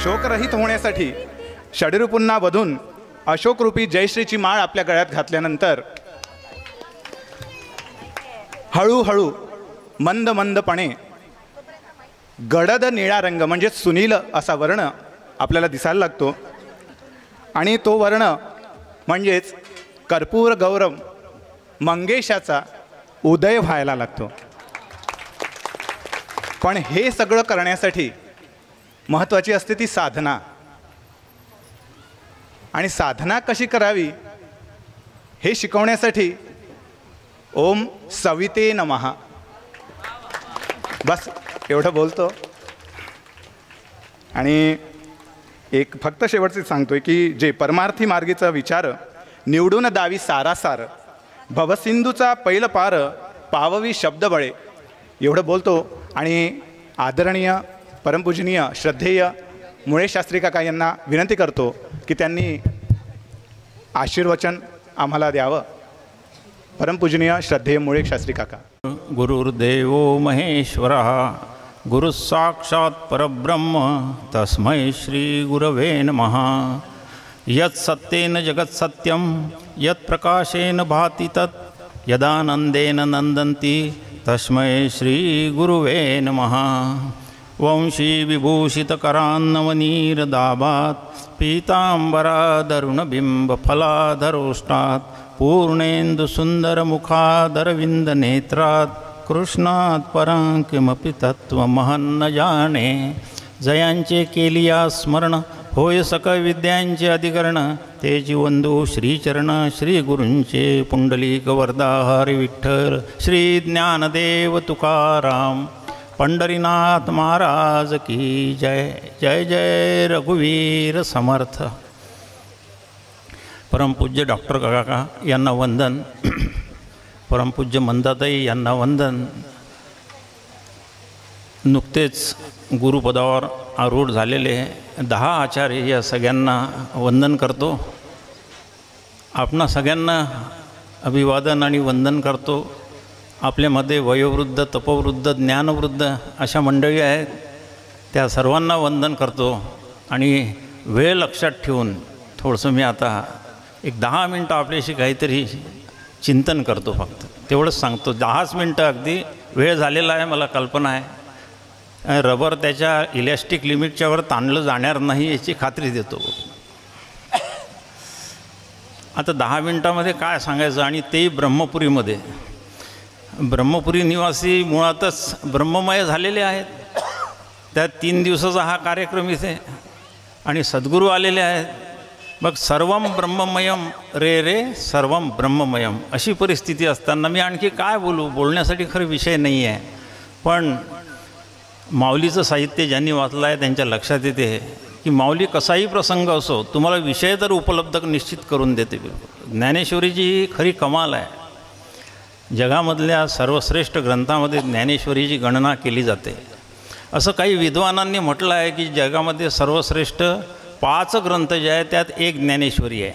शोकरहित होण्यासाठी षडरू पुन्हा वधून अशोकरूपी जयश्रीची माळ आपल्या गळ्यात घातल्यानंतर हळूहळू मंद मंदपणे गडद निळा रंग म्हणजे सुनील असा वर्ण आपल्याला दिसायला लागतो आणि तो वर्ण म्हणजेच कर्पूर गौरव मंगेशाचा उदय व्हायला लागतो। पण हे सगळं करण्यासाठी महत्त्वाची असते ती साधना, आणि साधना कशी करावी हे शिकवण्यासाठी ओम सविते नमः बस एवढं बोलतो। आणि एक फक्त शेवटचे सांगतोय की जे परमार्थी मार्गीचा विचार निवडून दावी सारासार भवसिंधूचा पैल पार पाववी शब्द बळे एवढं बोलतो। आणि आदरणीय परमपूजनीय श्रद्धेय मुळे शास्त्री काका यांना विनंती करतो की त्यांनी आशीर्वचन आम्हाला द्यावं। परमपूजनीय श्रद्धेय मुळे शास्त्री काका। गुरुर्देवो महेश्वरः गुरुः साक्षात् परब्रह्म तस्मै श्री गुरवे नमः। यत् सत्येन जगत् सत्यं यत् प्रकाशेन भाति तत् यदानन्देन नन्दन्ति तस्मै श्री गुरुवे नमः। वंशी विभूषितकरान्नवनीरदाभात् पीताम्बरादरुणबिम्बफलाधरोष्टात् पूर्णेन्दुसुन्दरमुखादरविन्दनेत्रात् कृष्णात् परां किमपि तत्त्वमहं न जाने। जयांचे केलिया स्मरण होय सकळ विद्यांचे अधिकरण तेची वंदू श्रीचरण श्री गुरूंचे पुंडलिक वरदा हरी विठ्ठल श्री ज्ञानदेव तुकाराम पंढरीनाथ महाराज की जय। जय जय रघुवीर समर्थ। परमपूज्य डॉक्टर काका यांना वंदन, परमपूज्य मंदाताई यांना वंदन। नुकतेच गुरुपदावर आरूढ झालेले 10 आचार्य या सगळ्यांना वंदन करतो। आपणा सगळ्यांना अभिवादन आणि वंदन करतो। आपल्यामध्ये वयोवृद्ध, तपवृद्ध, ज्ञानवृद्ध अशा मंडळी आहेत, त्या सर्वांना वंदन करतो। आणि वेळ लक्षात ठेवून थोडंसं मी आता एक 10 मिनटं आपल्याशी काहीतरी चिंतन करतो, फक्त तेवढंच सांगतो। 10 मिनटं, अगदी वेळ झालेला आहे मला कल्पना आहे। रबर त्याच्या इलॅस्टिक लिमिटच्यावर ताणलं जाणार नाही याची खात्री देतो। आता 10 मिनटामध्ये काय सांगायचं, आणि तेही ब्रह्मपुरीमध्ये। ब्रह्मपुरी निवासी मुळातच ब्रह्ममय झालेले आहेत। त्या 3 दिवसाचा हा कार्यक्रम इथे, आणि सद्गुरू आलेले आहेत। मग सर्वम ब्रह्ममयम रे रे सर्वम ब्रह्ममयम अशी परिस्थिती असताना मी आणखी काय बोलू, बोलण्यासाठी खरं विषय नाही आहे। पण माऊलीचं साहित्य ज्यांनी वाचलं आहे त्यांच्या लक्षात येते की माऊली कसाही प्रसंग असो तुम्हाला विषय तर उपलब्ध निश्चित करून देते। बिलकुल ज्ञानेश्वरीची ही खरी कमाल आहे। जगामधल्या सर्वश्रेष्ठ ग्रंथामध्ये ज्ञानेश्वरीची गणना केली जाते। असं काही विद्वानांनी म्हटलं आहे की जगामध्ये सर्वश्रेष्ठ 5 ग्रंथ जे आहेत त्यात एक ज्ञानेश्वरी आहे।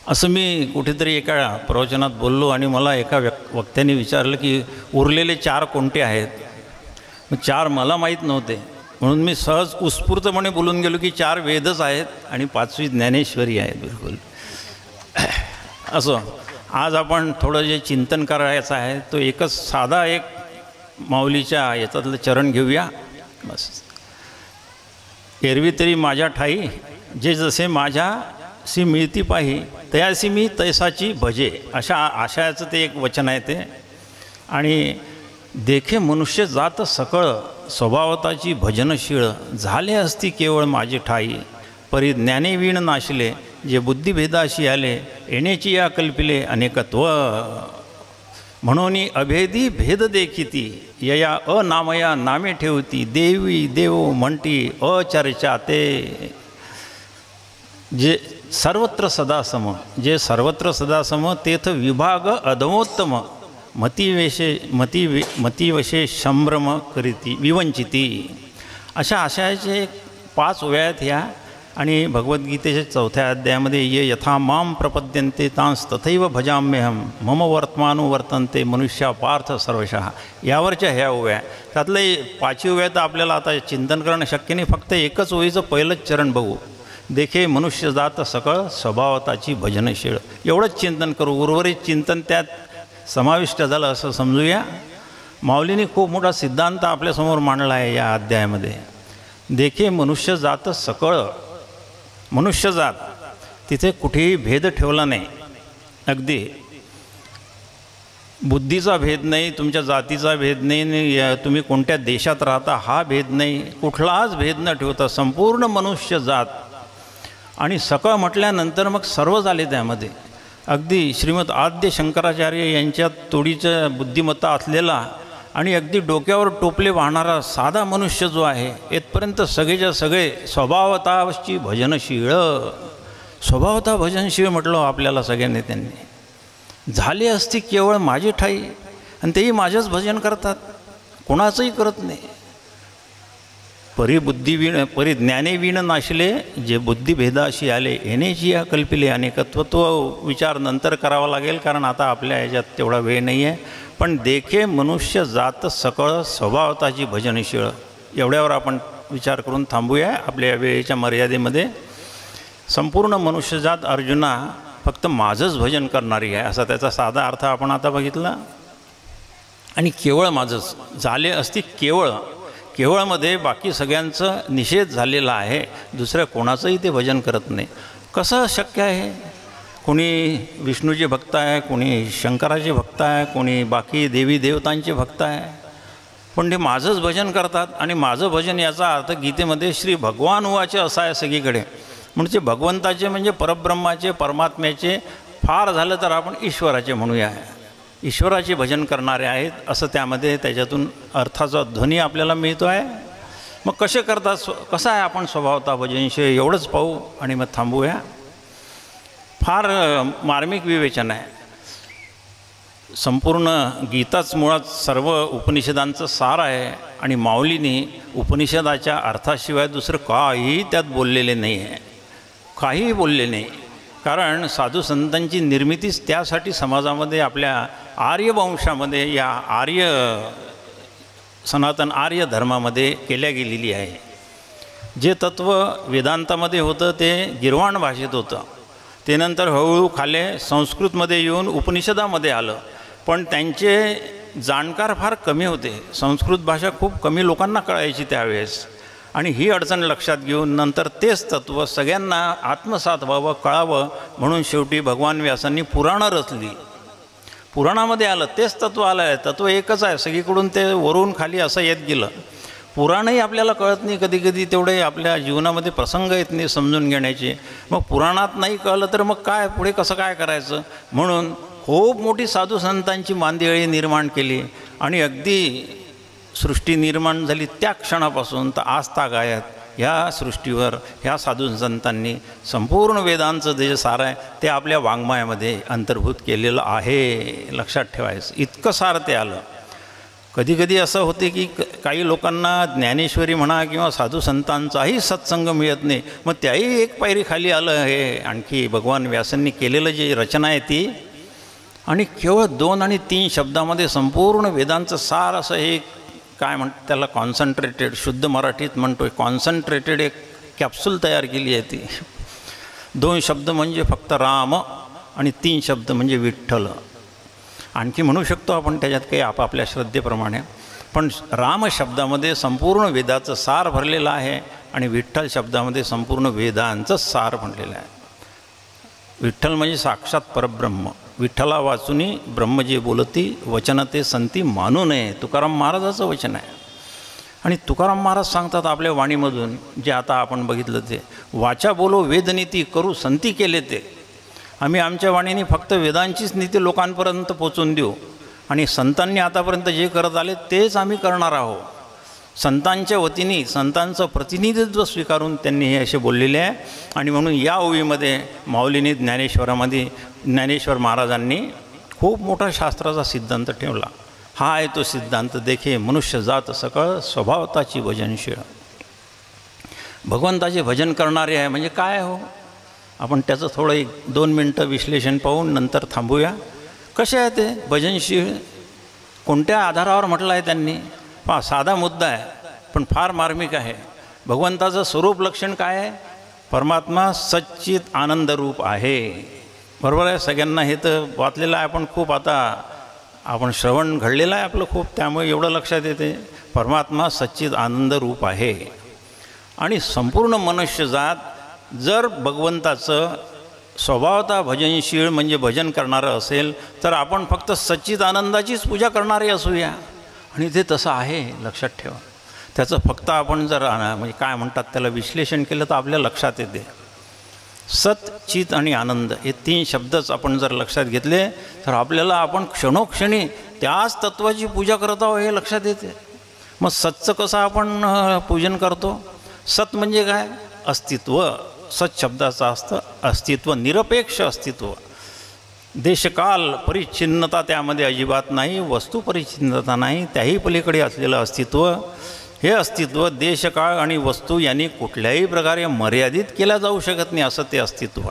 असं मी कुठेतरी एका प्रवचनात बोललो, आणि मला एका वक्त्याने विचारलं की उरलेले 4 कोणते आहेत। 4 मला माहीत नव्हते, म्हणून मी सहज उत्स्फूर्तपणे बोलून गेलो की 4 वेदच आहेत आणि 5वी ज्ञानेश्वरी आहे। बिलकुल असं आज आपण थोडं जे चिंतन करायचं आहे तो एकच साधा एक माऊलीच्या याच्यातलं चरण घेऊया बस। एरवी तरी माझ्या ठाई जे जसे माझ्याशी मिळती पाही तयासी मी तैसाची भजे, अशा आशयाचं ते एक वचन आहे ते। आणि देखे मनुष्य जात सकळ स्वभावताची भजनशीळ झाले असती केवळ माझी ठाई परी ज्ञाने वीण नाशिले जे बुद्धिभेदाशी आले येण्याची या कल्पिले अनेकत्व म्हणून अभेदी भेद देखिती यया अनामया नामे ठेवती देवी देव म्हणती अचर्चा ते जे सर्वत्र सदासम, जे सर्वत्र सदासम तेथ विभाग अधमोत्तम मतिवशे संभ्रम करीती विवंचिती, अशा आशयाचे 5 ओव्या आहेत ह्या। आणि भगवद्गीतेच्या 4थ्या अध्यायामध्ये ये यथा माम प्रपद्यन्ते तांस तथैव भजाम्यहम मम वर्तमानुवर्तन्ते मनुष्या पार्थ सर्वशः. यावरच्या ह्या ओव्या, त्यातले 5 ओव्या तर आपल्याला आता चिंतन करणं शक्य नाही. फक्त एकच ओळीचं पहिलंच चरण बघू. देखे मनुष्य जात सकळ स्वभावताची भजनशीळ. एवढंच चिंतन करू, उर्वरित चिंतन त्यात समाविष्ट झालं असं समजूया. माऊलींनी खूप मोठा सिद्धांत आपल्यासमोर मांडला आहे या अध्यायामध्ये. देखे मनुष्य जात सकळ, मनुष्यजात, तिथे कुठेही भेद ठेवला नाही. अगदी बुद्धीचा भेद नाही, तुमच्या जातीचा भेद नाही, तुम्ही कोणत्या देशात राहता हा भेद नाही, कुठलाच भेद न ठेवता संपूर्ण मनुष्य जात. आणि सकळ म्हटल्यानंतर मग सर्व झाले त्यामध्ये. अगदी श्रीमद आद्य शंकराचार्य यांच्या तोडीचं बुद्धिमत्ता असलेला आणि अगदी डोक्यावर टोपले वाहणारा साधा मनुष्य जो आहे, येथपर्यंत सगळेच्या सगळे स्वभावताची भजनशीळ. स्वभावता भजनशीळ म्हटलं आपल्याला सगळ्यांनी. त्यांनी झाले असते केवळ माझी ठाई, आणि तेही माझंच भजन करतात, कोणाचंही करत नाही. परिबुद्धिवीण परिज्ञानेवीण नाशिले, जे बुद्धिभेदाशी आले येणेची या कल्पिले अनेकत्व. तो विचार नंतर करावा लागेल, कारण आता आपल्या ह्याच्यात तेवढा वेळ नाही आहे. पण देखे मनुष्य जात सकळ स्वभावताची भजनशीळ, एवढ्यावर आपण विचार करून थांबूया आपल्या वेळेच्या मर्यादेमध्ये. संपूर्ण मनुष्यजात अर्जुना फक्त माझंच भजन करणारी आहे, असा त्याचा साधा अर्थ आपण आता बघितला. आणि केवळ माझंच झाले असती. केवळमध्ये बाकी सगळ्यांचं निषेध झालेला आहे, दुसऱ्या कोणाचंही ते भजन करत नाही. कसं शक्य आहे? कोणी विष्णूचे भक्त आहे, कोणी शंकराचे भक्त आहे, कोणी बाकी देवी देवतांचे भक्त आहे, पण ते माझंच भजन करतात. आणि माझं भजन याचा अर्थ गीतेमध्ये श्री भगवान उवाचे असा आहे सगळीकडे. म्हणजे भगवंताचे म्हणजे परब्रह्माचे, परमात्म्याचे, फार झालं तर आपण ईश्वराचे म्हणूया, ईश्वराचे भजन करणारे आहेत असं त्यामध्ये त्याच्यातून अर्थाचा ध्वनी आपल्याला मिळतो आहे. मग कसे करतात, कसं आहे आपण स्वभावता भजनशीळ, एवढंच पाहू आणि मग थांबूया. फार मार्मिक विवेचन आहे. संपूर्ण गीताच मुळात सर्व उपनिषदांचं सार आहे. आणि माऊलींनी उपनिषदाच्या अर्थाशिवाय दुसरं काहीही त्यात बोललेले नाही आहे, काहीही बोलले नाही. कारण साधू संतांची निर्मितीच त्यासाठी समाजामध्ये आपल्या आर्यवंशामध्ये, या आर्य सनातन आर्य धर्मामध्ये केल्या गेलेली आहे. जे तत्त्व वेदांतामध्ये होतं ते गिरवाण भाषेत होतं, ते नंतर हळूहळू खाले संस्कृतमध्ये येऊन उपनिषदामध्ये आलं. पण त्यांचे जाणकार फार कमी होते, संस्कृत भाषा खूप कमी लोकांना कळायची त्यावेळेस. आणि ही अडचण लक्षात घेऊन नंतर तेच तत्त्व सगळ्यांना आत्मसात व्हावं, कळावं म्हणून शेवटी भगवान व्यासांनी पुराणं रचली. पुराणामध्ये आलं तेच तत्त्व आलं आहे. तत्त्व एकच आहे, सगळीकडून ते वरून खाली असं येत गेलं. पुराणही आपल्याला कळत नाही, कधी कधी तेवढे आपल्या जीवनामध्ये प्रसंग येत नाही समजून घेण्याचे. मग पुराणात नाही कळलं तर मग काय पुढे कसं काय करायचं, म्हणून खूप मोठी साधू संतांची मांदियाळी निर्माण केली. आणि अगदी सृष्टी निर्माण झाली त्या क्षणापासून तर आजतागायत ह्या सृष्टीवर ह्या साधू संतांनी संपूर्ण वेदांचं जे सार आहे ते आपल्या वाङ्मयामध्ये अंतर्भूत केलेलं आहे. लक्षात ठेवायचं, इतकं सार ते आलं. कधी कधी असं होते की काही लोकांना ज्ञानेश्वरी म्हणा किंवा साधू संतांचाही सत्संग मिळत नाही, मग त्याही एक पायरी खाली आलं हे आणखी भगवान व्यासांनी केलेलं जी रचना आहे ती. आणि केवळ 2 आणि 3 शब्दामध्ये संपूर्ण वेदांचं सार असं हे काय म्हणतात त्याला, कॉन्सन्ट्रेटेड, शुद्ध मराठीत म्हणतो आहे कॉन्सन्ट्रेटेड एक कॅप्सूल तयार केली आहे ती. 2 शब्द म्हणजे फक्त राम आणि 3 शब्द म्हणजे विठ्ठल. आणखी म्हणू शकतो आपण त्याच्यात काही आपापल्या श्रद्धेप्रमाणे, पण राम शब्दामध्ये संपूर्ण वेदाचं सार भरलेलं आहे आणि विठ्ठल शब्दामध्ये संपूर्ण वेदांचं सार भरलेलं आहे. विठ्ठल म्हणजे साक्षात परब्रह्म. विठ्ठला वाचुनी ब्रह्म जे बोलती वचन ते संती मानू नये, तुकाराम महाराजाचं वचन आहे. आणि तुकाराम महाराज सांगतात आपल्या वाणीमधून, जे आता आपण बघितलं ते, वाचा बोलो वेदनीती करू संती केले ते. आम्ही आमच्या वाणीने फक्त वेदांचीच नीती लोकांपर्यंत पोचून देऊ आणि संतांनी आतापर्यंत जे करत आले तेच आम्ही करणार आहोत. संतांच्या वतीने संतांचं प्रतिनिधित्व स्वीकारून त्यांनी हे असे बोललेले आहे. आणि म्हणून या ओवीमध्ये माऊलींनी ज्ञानेश्वर महाराजांनी खूप मोठा शास्त्राचा सिद्धांत ठेवला. हा आहे तो सिद्धांत, देखे मनुष्य जात सकळ स्वभावताची भजनशीळ. भगवंताचे भजन करणारे आहे म्हणजे काय हो? आपण त्याचं थोडं 1-2 मिनटं विश्लेषण पाहून नंतर थांबूया. कसे आहे ते भजनशील? कोणत्या आधारावर म्हटलं आहे त्यांनी? पहा, साधा मुद्दा आहे पण फार मार्मिक आहे. भगवंताचं स्वरूप लक्षण काय आहे? परमात्मा सच्चित आनंद रूप आहे. बरोबर आहे, सगळ्यांना हे तर वाचलेलं आहे. आपण खूप आता आपण श्रवण घडलेलं आहे आपलं खूप, त्यामुळे एवढं लक्षात येते परमात्मा सच्चित आनंद रूप आहे. आणि संपूर्ण मनुष्यजात जर भगवंताचं स्वभावतः भजनशील म्हणजे भजन करणारं असेल तर आपण फक्त सच्चित आनंदाचीच पूजा करणारे असूया. आणि ते तसं आहे, लक्षात ठेवा. त्याचं फक्त आपण जर म्हणजे काय म्हणतात त्याला विश्लेषण केलं तर आपल्या लक्षात येते. सत, चित आणि आनंद हे 3 शब्दच आपण जर लक्षात घेतले तर आपल्याला आपण क्षणोक्षणी त्याच तत्वाची पूजा करत आहोत हे लक्षात येते. मग सतचं कसं आपण पूजन करतो? सत म्हणजे काय? अस्तित्व. सत शब्दाचं असतं अस्तित्व, निरपेक्ष अस्तित्व. देशकाल परिच्छिन्नता त्यामध्ये अजिबात नाही, वस्तू परिच्छिन्नता नाही, त्याही पलीकडे असलेलं अस्तित्व. हे अस्तित्व देशकाळ आणि वस्तू यांनी कुठल्याही प्रकारे मर्यादित केल्या जाऊ शकत नाही असं ते अस्तित्व.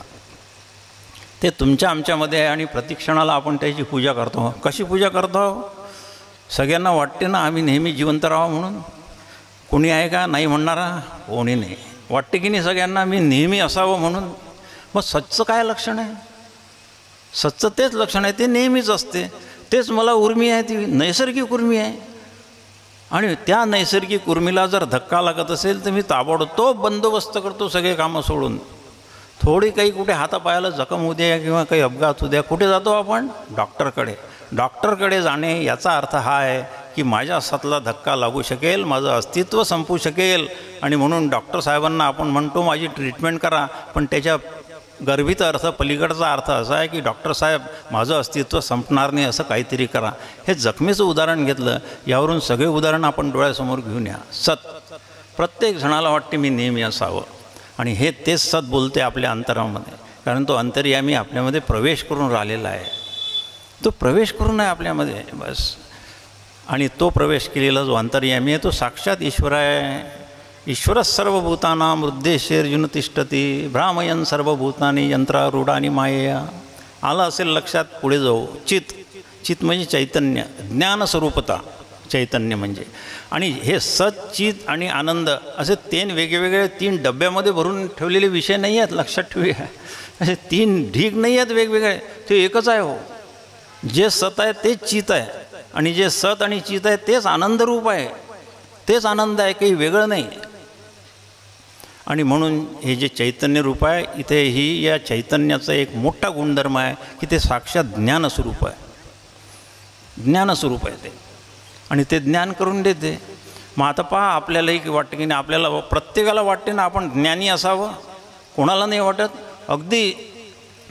ते तुमच्या आमच्यामध्ये आहे आणि प्रतिक्षणाला आपण त्याची पूजा करतो. कशी पूजा करतो? सगळ्यांना वाटते ना आम्ही नेहमी जिवंत राहावं म्हणून. कोणी आहे का नाही म्हणणारा? कोणी नाही. वाटते की नाही सगळ्यांना मी नेहमी असावं म्हणून? मग सच्चं काय लक्षण आहे? सच्चं तेच लक्षण आहे, ते नेहमीच असते. तेच मला उर्मी आहे, ती नैसर्गिक उर्मी आहे. आणि त्या नैसर्गिक उर्मीला जर धक्का लागत असेल तर मी ताबडतोब बंदोबस्त करतो सगळे कामं सोडून. थोडी काही कुठे हातापायाला जखम होऊ द्या किंवा काही अपघात होऊ द्या, कुठे जातो आपण? डॉक्टरकडे. डॉक्टरकडे जाणे याचा अर्थ हा आहे की माझ्या सतला धक्का लागू शकेल, माझं अस्तित्व संपू शकेल. आणि म्हणून डॉक्टर साहेबांना आपण म्हणतो माझी ट्रीटमेंट करा, पण त्याच्या गर्भित अर्थ पलीकडचा अर्थ असा आहे की डॉक्टर साहेब माझं अस्तित्व संपणार नाही असं काहीतरी करा. हे जखमेचं उदाहरण घेतलं, यावरून सगळे उदाहरण आपण डोळ्यासमोर घेऊन या. सत, प्रत्येक जणाला वाटते मी नेहमी असावं. आणि हे तेच सत बोलते आपल्या अंतरामध्ये, कारण तो अंतर्यामी आपल्यामध्ये प्रवेश करून राहिलेला आहे. तो प्रवेश करून आहे आपल्यामध्ये बस. आणि तो प्रवेश केलेला जो अंतर्यामी आहे तो साक्षात ईश्वर आहे. ईश्वर सर्वभूतानां हृद्देशेर्जुन तिष्ठती भ्रामयन सर्वभूतानी यंत्रारूढानी मायेया. आलं असेल लक्षात, पुढे जाऊ. चित, चित म्हणजे चैतन्य, ज्ञानस्वरूपता चैतन्य म्हणजे. आणि हे सत, चित आणि आनंद असे 3 वेगवेगळे 3 डब्यामध्ये भरून ठेवलेले विषय नाही आहेत, लक्षात ठेवूया. असे 3 ढीग नाही आहेत वेगवेगळे, ते एकच आहे. हो, जे सत आहे तेच चित आहे आणि जे सत आणि चित आहे तेच आनंदरूप आहे, तेच आनंद आहे, काही वेगळं नाही. आणि म्हणून हे जे चैतन्य रूप आहे इथेही या चैतन्याचा एक मोठा गुणधर्म आहे की ते साक्षात ज्ञानस्वरूप आहे. ज्ञानस्वरूप आहे ते, आणि ते ज्ञान करून देते. मग आता पहा, आपल्यालाही वाटतं की नाही, आपल्याला प्रत्येकाला वाटते ना आपण ज्ञानी असावं, कोणाला नाही वाटत? अगदी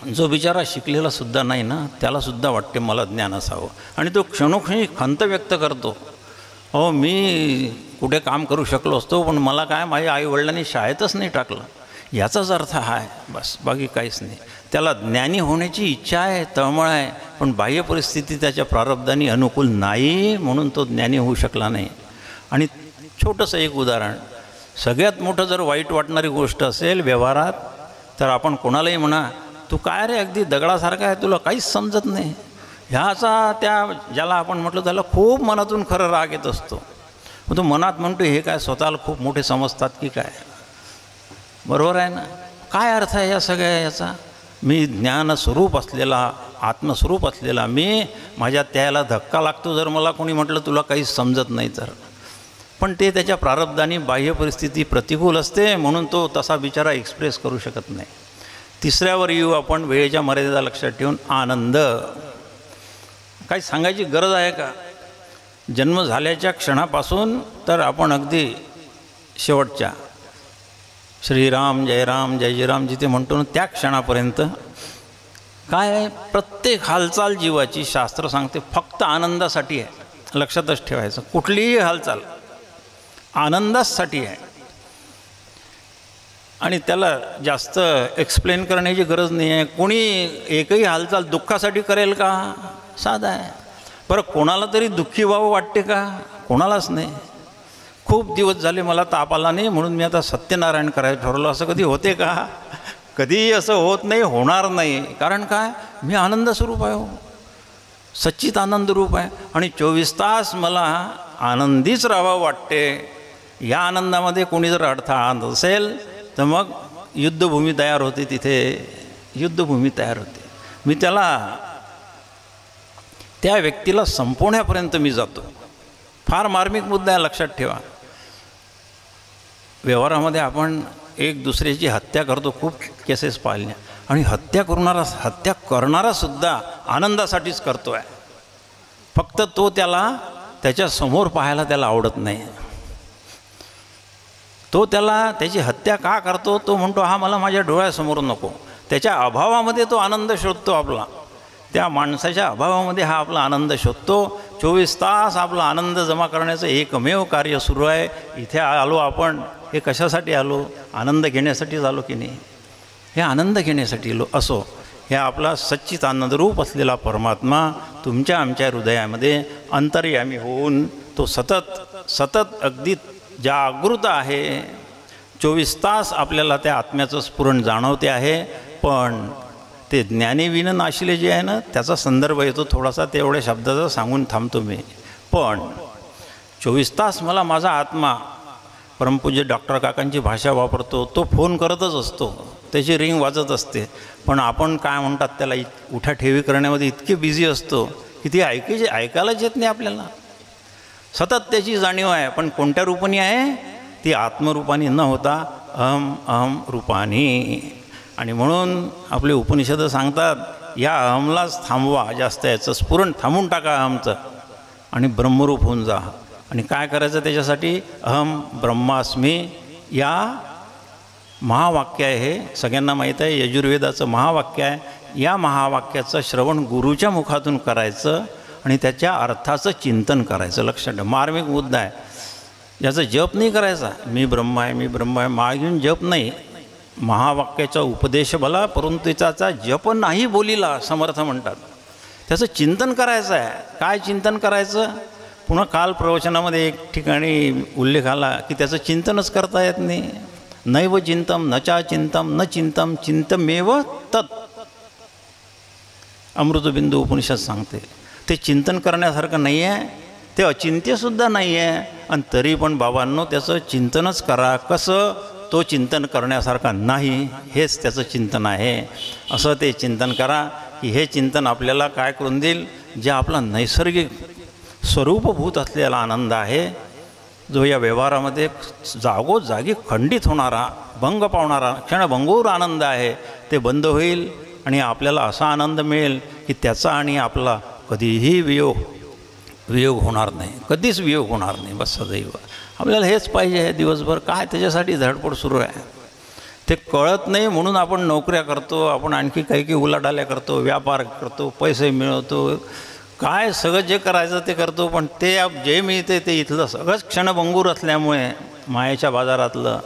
जो बिचारा शिकलेला सुद्धा नाही ना त्यालासुद्धा वाटते मला ज्ञान असावं. आणि तो क्षणोक्षणी खंत व्यक्त करतो, हो मी कुठे काम करू शकलो असतो पण मला काय माझ्या आईवडिलांनी शाळेतच नाही टाकलं. याचाच अर्थ हा आहे बस, बाकी काहीच नाही. त्याला ज्ञानी होण्याची इच्छा आहे, तळमळ आहे, पण बाह्य परिस्थिती त्याच्या प्रारब्धाने अनुकूल नाही म्हणून तो ज्ञानी होऊ शकला नाही. आणि छोटंसं एक उदाहरण, सगळ्यात मोठं जर वाईट वाटणारी गोष्ट असेल व्यवहारात तर आपण कोणालाही म्हणा तू काय रे अगदी दगडासारखा आहे, तुला काहीच समजत नाही. ह्याचा त्या ज्याला आपण म्हटलं त्याला खूप मनातून खरं राग येत असतो. तो मनात म्हणतो हे काय स्वतःला खूप मोठे समजतात की काय. बरोबर आहे ना? काय अर्थ आहे या सगळ्या याचा? मी ज्ञानस्वरूप असलेला, आत्मस्वरूप असलेला मी, माझ्या त्याला धक्का लागतो जर मला कोणी म्हटलं तुला काहीच समजत नाही तर. पण ते त्याच्या प्रारब्धाने बाह्य परिस्थिती प्रतिकूल असते म्हणून तो तसा बिचारा एक्सप्रेस करू शकत नाही. तिसऱ्यावर येऊ आपण, वेळेच्या मर्यादा लक्षात ठेवून. आनंद काही सांगायची गरज आहे का? जन्म झाल्याच्या क्षणापासून तर आपण अगदी शेवटच्या श्रीराम जय राम जय जय राम जिथे म्हणतो ना त्या क्षणापर्यंत काय आहे, प्रत्येक हालचाल जीवाची शास्त्र सांगते फक्त आनंदासाठी आहे. लक्षातच ठेवायचं, कुठलीही हालचाल आनंदासाठी आहे. आणि त्याला जास्त एक्सप्लेन करण्याची गरज नाही आहे. कोणी एकही हालचाल दुःखासाठी करेल का? साधा आहे. बरं, कोणाला तरी दुःखी व्हावं वाटते का? कोणालाच नाही. खूप दिवस झाले मला ताप आला नाही म्हणून मी आता सत्यनारायण करायचं ठरवलं. असं कधी होते का? कधीही असं होत नाही, होणार नाही. कारण काय, मी आनंद स्वरूप आहे, सच्चित आनंद रूप आहे. आणि 24 तास मला आनंदीच राहावं वाटते. या आनंदामध्ये कोणी जर अडथळा आणत असेल तर मग युद्धभूमी तयार होते, तिथे युद्धभूमी तयार होते. मी त्या व्यक्तीला संपवण्यापर्यंत मी जातो. फार मार्मिक मुद्दा आहे, लक्षात ठेवा. व्यवहारामध्ये आपण एक दुसऱ्याची हत्या करतो, खूप केसेस पाहिल्या. आणि हत्या करणारासुद्धा आनंदासाठीच करतो आहे. फक्त तो त्याच्या समोर पाहायला त्याला आवडत नाही. तो त्याची हत्या का करतो? तो म्हणतो हा मला माझ्या डोळ्यासमोर नको. त्याच्या अभावामध्ये तो आनंद शोधतो आपला. त्या माणसाच्या अभावामध्ये हा आपला आनंद शोधतो. 24 तास आपला आनंद जमा करण्याचं एकमेव कार्य सुरू आहे. इथे आलो आपण, हे कशासाठी आलो? आनंद घेण्यासाठीच आलो की नाही? हे आनंद घेण्यासाठी असो. हे आपला सच्चित आनंदरूप असलेला परमात्मा तुमच्या आमच्या हृदयामध्ये अंतर्यामी होऊन तो सतत अगदी जागृत आहे. 24 तास आपल्याला त्या आत्म्याचं स्फुरण जाणवते आहे. पण ते ज्ञानी विन नाशिले जे आहे ना, त्याचा संदर्भ येतो थोडासा, तेवढ्या शब्दाचा सांगून थांबतो मी. पण 24 तास मला माझा आत्मा, परमपूज्य डॉक्टर काकांची भाषा वापरतो, तो फोन करतच असतो, त्याची रिंग वाजत असते. पण आपण काय म्हणतात त्याला, उठाठेवी करण्यामध्ये इतके बिझी असतो की ती ऐकायलाच येत नाही आपल्याला. सतत त्याची जाणीव आहे, पण कोणत्या रूपाने आहे? ती आत्मरूपाने न होता अहम रूपाने. आणि म्हणून आपले उपनिषद सांगतात, या अहमलाच थांबवा, जास्त याचं स्फुरण थांबून टाका अहमचं, आणि ब्रह्मरूप होऊन जा. आणि काय करायचं त्याच्यासाठी? अहम ब्रह्मास्मी या महावाक्य आहे. हे सगळ्यांना माहीत आहे, यजुर्वेदाचं महावाक्य आहे. या महावाक्याचं श्रवण गुरुच्या मुखातून करायचं आणि त्याच्या अर्थाचं चिंतन करायचं. लक्षात ठेवा, मार्मिक मुद्दा आहे. याचा जप नाही करायचा, मी ब्रह्म आहे, मी ब्रह्म आहे, माग घेऊन जप नाही. महावाक्याचा उपदेश भला, परंतु त्याचा जप नाही बोलीला, समर्थ म्हणतात. त्याचं चिंतन करायचं आहे. काय चिंतन करायचं? पुन्हा काल प्रवचनामध्ये एक ठिकाणी उल्लेख आला की त्याचं चिंतनच करता येत नाही. नैव चिंतम न चा चिंतम न चिंतम चिंतमेव तत्, अमृतबिंदू उपनिषद सांगते. ते चिंतन करण्यासारखं नाही आहे, ते अचिंत्यसुद्धा नाही आहे. आणि तरी पण बाबांनो त्याचं चिंतनच करा. कसं? तो चिंतन करण्यासारखा नाही, हेच त्याचं चिंतन आहे. असं ते चिंतन करा की हे चिंतन आपल्याला काय करून देईल? जे आपला नैसर्गिक स्वरूपभूत असलेला आनंद आहे, जो या व्यवहारामध्ये जागोजागी खंडित होणारा, भंग पावणारा, क्षणभंगूर आनंद आहे, ते बंद होईल. आणि आपल्याला असा आनंद मिळेल की त्याचा आणि आपला कधीही वियोग होणार नाही, कधीच वियोग होणार नाही. बस सदैव आपल्याला हेच पाहिजे आहे. दिवसभर काय त्याच्यासाठी धडपड सुरू आहे ते कळत नाही. म्हणून आपण नोकऱ्या करतो, आपण आणखी काही उलाढाल्या करतो, व्यापार करतो, पैसे मिळवतो, काय सगळं जे करायचं ते करतो. पण ते जे मिळते ते इथलं सगळंच क्षणभंगूर असल्यामुळे मायेच्या बाजारातलं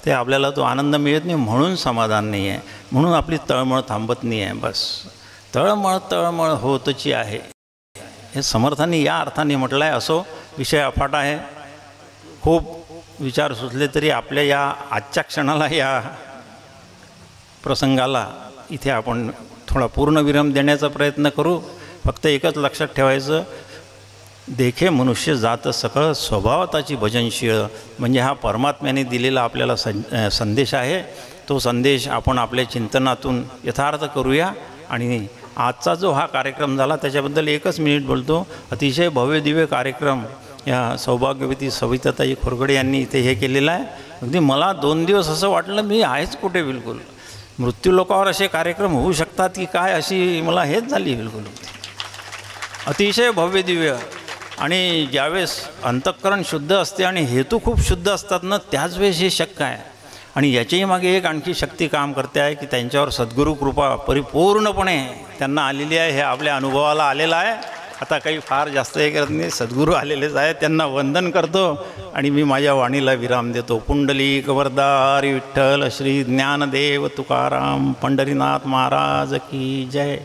ते आपल्याला तो आनंद मिळत नाही. म्हणून समाधान नाही आहे, म्हणून आपली तळमळ थांबत नाही आहे. बस तळमळ होतची आहे, हे समर्थांनी या अर्थाने म्हटलं आहे. असो, विषय अफाट आहे, खूप विचार सुचले तरी आपल्या या आजच्या क्षणाला, या प्रसंगाला इथे आपण थोडा पूर्णविराम देण्याचा प्रयत्न करू. फक्त एकच लक्षात ठेवायचं, देखे मनुष्य जात सकळ स्वभावताची भजनशीळ, म्हणजे हा परमात्म्याने दिलेला आपल्याला संदेश आहे. तो संदेश आपण आपल्या चिंतनातून यथार्थ करूया. आणि आजचा जो हा कार्यक्रम झाला त्याच्याबद्दल एकच मिनिट बोलतो. अतिशय भव्य दिव्य कार्यक्रम या सौभाग्यवती सविताताई खोरगडे यांनी इथे हे केलेलं आहे. अगदी मला 2 दिवस असं वाटलं मी आहेच कुठे. बिलकुल मृत्यूलोकावर असे कार्यक्रम होऊ शकतात की काय, अशी मला हेच झाली बिलकुल. अतिशय भव्य दिव्य. आणि ज्यावेळेस अंतःकरण शुद्ध असते आणि हेतू खूप शुद्ध असतात ना, त्याच वेळेस हे शक्य आहे. आणि याच्याही मागे एक आणखी शक्ती काम करते आहे की त्यांच्यावर सद्गुरू कृपा परिपूर्णपणे त्यांना आलेली आहे. हे आपल्या अनुभवाला आलेलं आहे. आता काही फार जास्त हे करत नाही, सद्गुरू आलेलेच आहे, त्यांना वंदन करतो आणि मी माझ्या वाणीला विराम देतो. पुंडलिक वरदारी विठ्ठल श्री ज्ञानदेव तुकाराम पंढरीनाथ महाराज की जय.